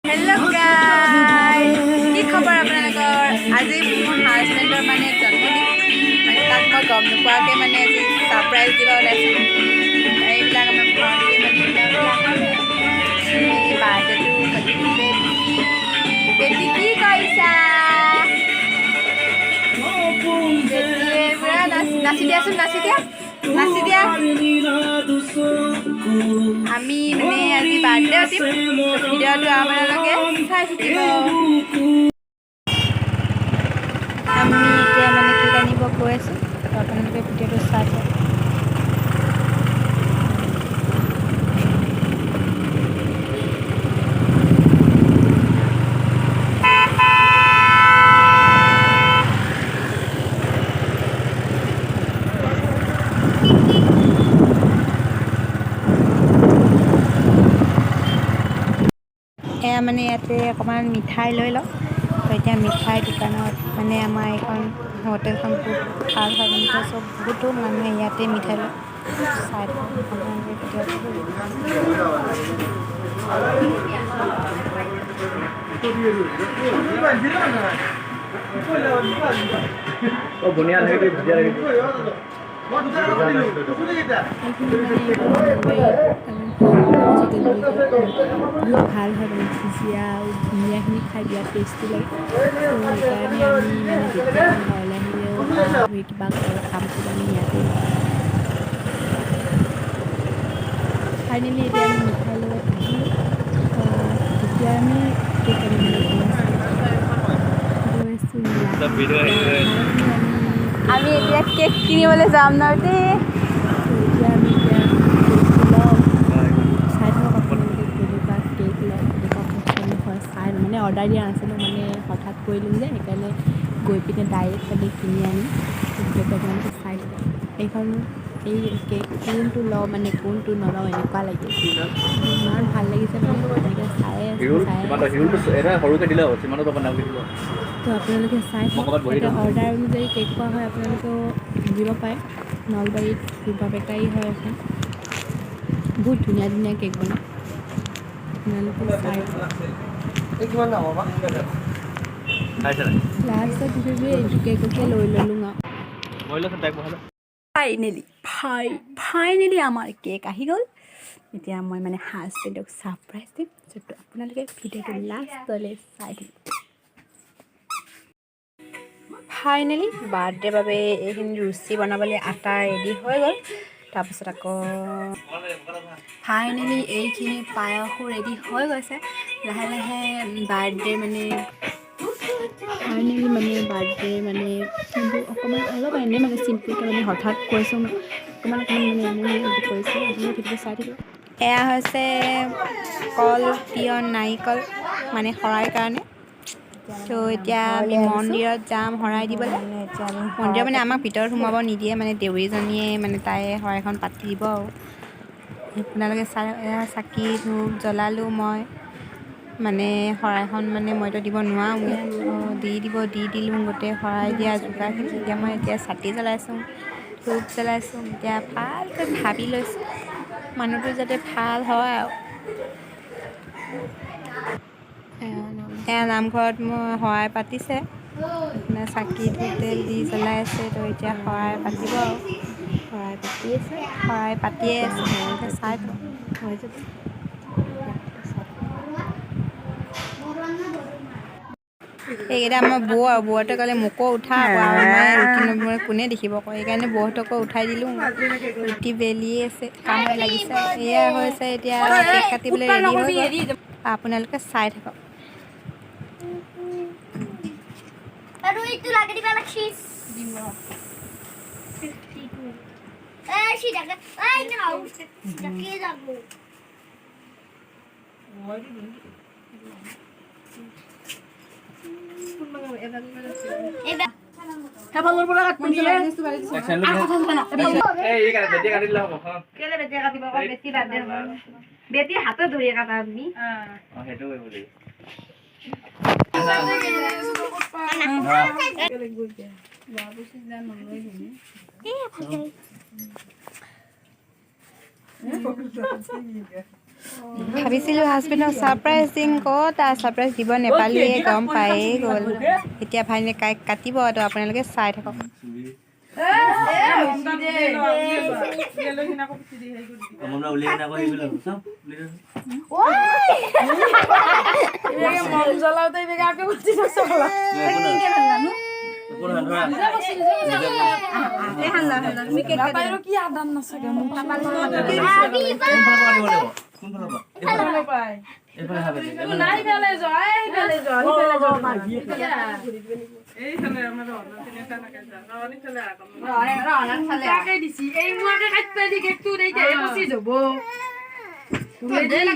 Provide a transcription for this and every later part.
hello guys কি খবৰ আপোনালোকৰ আজি মোৰ হাজবেণ্ডৰ মানে জন্মদিন মানে তাক মই গম নোপোৱাকৈ মানে আজি সাৰপ্ৰাইজ দিব ওলাইছোঁ এইবিলাক আমাৰ ঘৰতে মানে এই বাৰ্থডেটো বেটি কি কৰিছা বেটিয়ে পুৰা নাচি দিয়াচোন নাচি দিয়া আমি মানে আজি বাৰ্থডে উঠিম ভিডিঅ'টো আপোনালোকে চাই থাকিব আমি এতিয়া মানে কেক আনিব গৈ আছোঁ আপোনালোকে ভিডিঅ'টো চাই থাকক এয়া মানে ইয়াতে অকণমান মিঠাই লৈ লওঁ তো এতিয়া মিঠাই দোকানত মানে আমাৰ এইখন হোটেলখন বহুত ভাল হয় মানে চব বহুতো মানুহে ইয়াতে মিঠাই লয় চাই বহুত ভাল হয় মানে ভুজিয়া আৰু ধুনীয়াখিনি খাই বিৰাট টেষ্টি লাগে সেইকাৰণে আমি মানে যেতিয়া ঘৰলৈ আহিলেও কিবা কাম কৰিব আমি ইয়াতে ফাইনেলি এতিয়া আমি মিঠাই লগত আহিলোঁ এতিয়া আমি কেক আনিবলৈ আমি এতিয়া কেক কিনিবলৈ যাম ন দেই এতিয়া আমি এতিয়া চাই থাকক আপোনালোকে কেনেকুৱা কেক লয় কেনেকুৱা পচন্দ হয় চাই মানে অৰ্ডাৰ দিয়া নাছিলোঁ মানে হঠাৎ কৰিলোঁ যে সেইকাৰণে গৈ পিনে ডাইৰেক্ট মানে কিনি আনিম সেইটো আপোনালোকে চাই থাকক এইখন এই কেক কোনটো লওঁ মানে কোনটো নলওঁ এনেকুৱা লাগিছে ইমান ভাল লাগিছে মানে এনেকৈ চাই তো আপোনালোকে চাই থাকক এটা অৰ্ডাৰ অনুযায়ী কেক পোৱা হয় আপোনালোকেও দিব পাৰে নলবাৰীত দুৰ্গা বেকাৰী হয় এখন বহুত ধুনীয়া ধুনীয়া কেক বনায় আপোনালোকে চাই লাষ্টত গৈ এইটো কেককে লৈ ল'লোঁ ফাইনেলি আমাৰ কেক আহি গ'ল এতিয়া মই মানে হাজবেণ্ডক ছাৰপ্ৰাইজ দিম যিটো আপোনালোকে ভিডিঅ'টো লাষ্টলৈ চাই থাকিব ফাইনেলি বাৰ্থডেৰ বাবে এইখিনি ৰুচি বনাবলৈ আটা ৰেডি হৈ গ'ল তাৰপিছত আকৌ ফাইনেলি এইখিনি পায়সো ৰেডি হৈ গৈছে লাহে লাহে বাৰ্থডে মানে বাৰ্থডে মানে কিন্তু অকণমান অলপ এনেই মানে চিম্পুলকৈ মানে হঠাৎ কৈছোঁ অকণমান মানে এনেই কৰিছোঁ সেইটো চাই থাকিব এয়া হৈছে কল তিয়ঁহ নাৰিকল মানে শৰাইৰ কাৰণে তো এতিয়া আমি মন্দিৰত যাম শৰাই দিবলৈ মন্দিৰত মানে আমাক ভিতৰত সোমাব নিদিয়ে মানে দেউৰীজনীয়ে মানে তাই শৰাইখন পাতি দিব আৰু আপোনালোকে চাকি ধূপ জ্বলালোঁ মই মানে শৰাইখন মানে মইতো দিব নোৱাৰোঁ দি দিলোঁ গোটেই শৰাই দিয়া যোগাৰখিনি এতিয়া মই এতিয়া চাকি জ্বলাইছোঁ ধূপ জ্বলাইছোঁ এতিয়া ভালকৈ ভাবি লৈছোঁ মানুহটো যাতে ভাল হয় আৰু এয়া নামঘৰত মই শৰাই পাতিছে চাকি ধূপ তেল দি জ্বলাই আছে তো এতিয়া শৰাই পাতিব আৰু শৰাই পাতিয়ে আছে ভালকৈ চাই হৈ যাব এইকেইটা আমাৰ বৌ আৰু বৌহঁতে ক'লে মোকো উঠা আকৌ আমাৰ ৰুটি নবনাই কোনে দেখিব আকৌ সেইকাৰণে বৌহঁতকো উঠাই দিলোঁ ৰুটি বেলিয়ে আছে কাম লাগিছে এয়া হৈছে এতিয়া কেক কাটিবলৈ ৰেডি হৈ গ'ল আপোনালোকে চাই থাকক বেটি হাতে ধৰি কাটা তুমি ভাবিছিলোঁ হাজবেণ্ডক ছাৰপ্ৰাইজ দিম ক'ত আৰু ছাৰপ্ৰাইজ দিব নেপালোৱে গম পায়েই গ'ল এতিয়া ফাইনেলি কাইক কাটিব তো আপোনালোকে চাই থাকক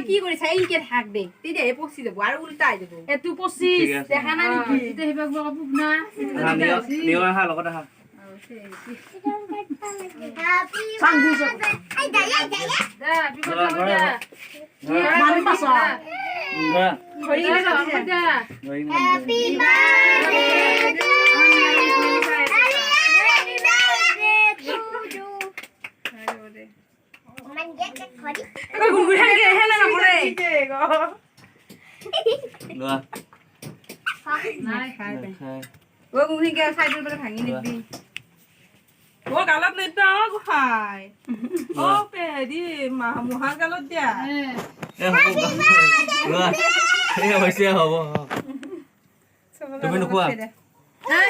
কি কৰিছা এইকে থাক দে তেতিয়াহে পচি যাব আৰু উল্টাই যাব এটো পচি দেখা নাই নেকি তেতিয়া হেবা পুক না নিও আহা লগত আহা গালত লৈতা গোহাই অ পেহেৰি মহাৰ গালত দিয়া হ'ব তুমি নোখোৱা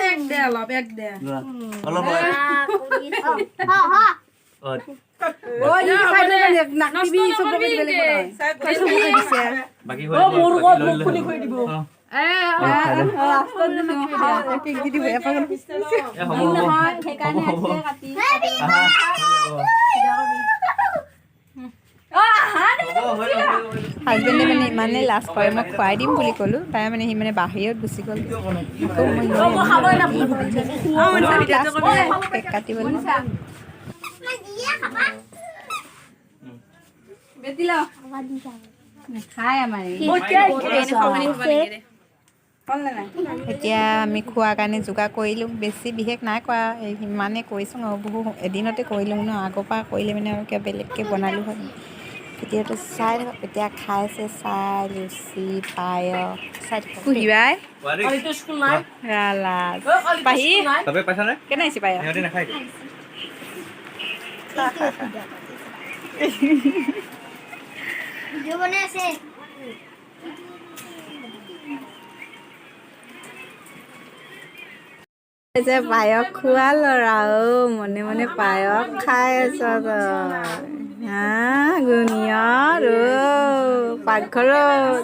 এক দে অলপ এক দে অলপ বাকী হাজবেণ্ডে মানে ইমানে লাজ কৰে মই খুৱাই দিম বুলি ক'লোঁ তাই মানে সি মানে বাহিৰত গুচি গ'ল কেক কাটিবলৈ এতিয়া আমি খোৱাৰ কাৰণে যোগাৰ কৰিলোঁ বেছি বিশেষ নাই কৰা সিমানে কৰিছোঁ আৰু বহু এদিনতে কৰিলোঁ ন আগৰ পৰা কৰিলে মানে আৰু কিবা বেলেগকৈ বনালোঁ হয় এতিয়াতো চাই থাকক এতিয়া খাইছে চাই লুচি পায়স চাই কুহিবাই পাহি কেনে আহিছে পায়স যে পায়স খোৱা ল'ৰা মনে মনে পায়স খাই আছ তই হা গুণিয়া পাকঘৰত